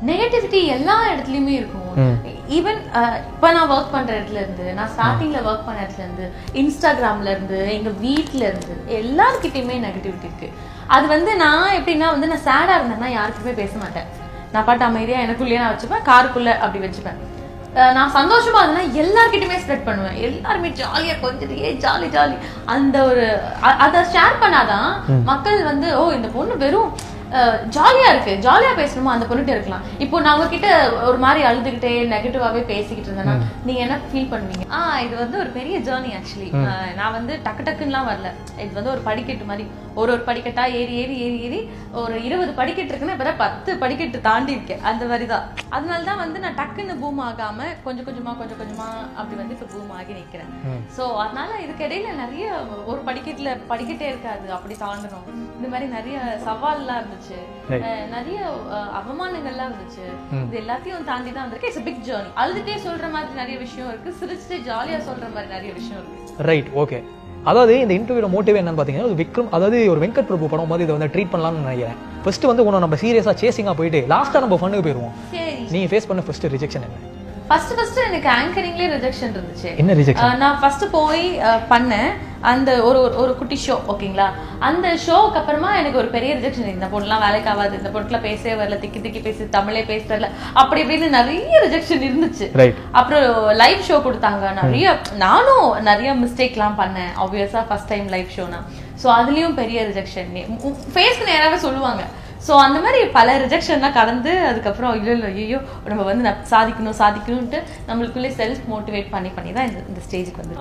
Negativity எல்லா இடத்துலயுமே இருக்கும். ஈவன் இப்போ நான் ஒர்க் பண்ற இடத்துல இருந்து, நான் ஸ்டார்டிங்ல ஒர்க் பண்ண இடத்துல இருந்து, இன்ஸ்டாகிராம்ல இருந்து, எங்க வீட்ல இருந்து எல்லாருக்கிட்டையுமே நெகட்டிவிட்டி இருக்கு. அது வந்து நான் எப்படின்னா வந்து நான் சேடா இருந்தேன்னா யாருக்குமே பேச மாட்டேன். நான் பாட்டு அமைதியா எனக்குள்ளேயே நான் வச்சுப்பேன், காருக்குள்ள அப்படி வச்சுப்பேன். நான் சந்தோஷமா இருந்தேன்னா எல்லார்கிட்டயுமே ஸ்ப்ரெட் பண்ணுவேன். எல்லாருமே ஜாலியா கொஞ்சம் ஜாலி ஜாலி அந்த ஒரு அதை ஷேர் பண்ணாதான் மக்கள் வந்து ஓ இந்த பொண்ணு வெறும் ஜாலியா இருக்கு, ஜாலியா பேசணுமா அந்த பொண்ணுகிட்ட இருக்கலாம். இப்போ நான் உங்ககிட்ட ஒரு மாதிரி அழுதுகிட்டே நெகட்டிவாவே பேசிக்கிட்டு இருந்தேன்னா நீங்க என்ன ஃபீல் பண்ணுவீங்க? இது வந்து ஒரு பெரிய ஜேர்னி ஆக்சுவலி. நான் வந்து டக்கு டக்குன்னுலாம் வரல. இது வந்து ஒரு படிக்கட்டு மாதிரி, ஒரு படிக்கட்டா ஏறி ஏறி ஏறி ஏறி ஒரு 20 படிக்கட்டு இருக்குன்னா இப்ப 10 படிக்கட்டு தாண்டி இருக்கேன். அந்த மாதிரிதான். அதனாலதான் வந்து நான் டக்குன்னு பூம் ஆகாம கொஞ்சம் கொஞ்சமா அப்படி வந்து இப்ப பூம் ஆகி நிக்கிறேன். சோ அதனால இதுக்கு இடையில நிறைய ஒரு படிக்கட்டே இருக்காது, அப்படி தாண்டணும். இந்த மாதிரி நிறைய சவால்லாம் இருந்துச்சு, நிறைய அவமானங்கள்லாம் இருந்துச்சு. இது எல்லாத்தையும் தாண்டி தான் வந்திருக்கு. It's a big journey. அழுதுட்டே சொல்ற மாதிரி நிறைய விஷயம் இருக்கு, சிரிச்சுட்டே ஜாலியா சொல்ற மாதிரி நிறைய விஷயம் இருக்கு. Right, okay. அதாவது இந்த இன்டர்வியூல மோட்டிவ் என்னன்னு பாத்தீங்கன்னா விக்ரம், அதாவது ஒரு வெங்கட் பிரபு படம் மாதிரி இதை வந்து ட்ரீட் பண்ணலாம்னு நினைக்கிறேன். ஃபர்ஸ்ட் வந்து உன்னை நம்ம சீரியஸா சேசிங்கா போயிட்டு லாஸ்டா நம்ம ஃபன்னுக்கு போயிருவோம். நீங்க ஃபேஸ் பண்ண ஃபர்ஸ்ட் ரிஜெக்ஷன் என்ன? ஃபர்ஸ்ட் எனக்கு ஆங்கரிங்லயே ரிஜெக்ஷன் இருந்துச்சு. என்ன ரிஜெக்ஷன்? நான் ஃபர்ஸ்ட் போய் பண்ணேன் அந்த ஒரு குட்டி ஷோ, ஓகேங்களா? அந்த ஷோக்கு அப்புறமா எனக்கு ஒரு பெரிய ரிஜெக்ஷன். இந்த பொண்ணுலாம் வேலைக்கு ஆகாது, இந்த பொண்ணுலாம் பேசவே வரல, திக்கி பேசி தமிழே பேச வரல, அப்படி இப்படின்னு நிறைய ரிஜெக்ஷன் இருந்துச்சு. அப்புறம் லைவ் ஷோ கொடுத்தாங்க, நானும் நிறைய மிஸ்டேக்லாம் பண்ணேன். ஆப்வியஸா ஃபர்ஸ்ட் டைம் லைவ் ஷோனா, ஸோ அதுலயும் பெரிய ரிஜெக்ஷன் ஃபேஸ்க்கு நேராக சொல்லுவாங்க. ஸோ அந்த மாதிரி பல ரிஜெக்ஷன்லாம் கடந்து அதுக்கப்புறம் இல்லை ஐயோ நம்ம வந்து சாதிக்கணும்ட்டு நம்மளுக்குள்ளே செல்ஃப் மோட்டிவேட் பண்ணி தான் இந்த ஸ்டேஜுக்கு வந்து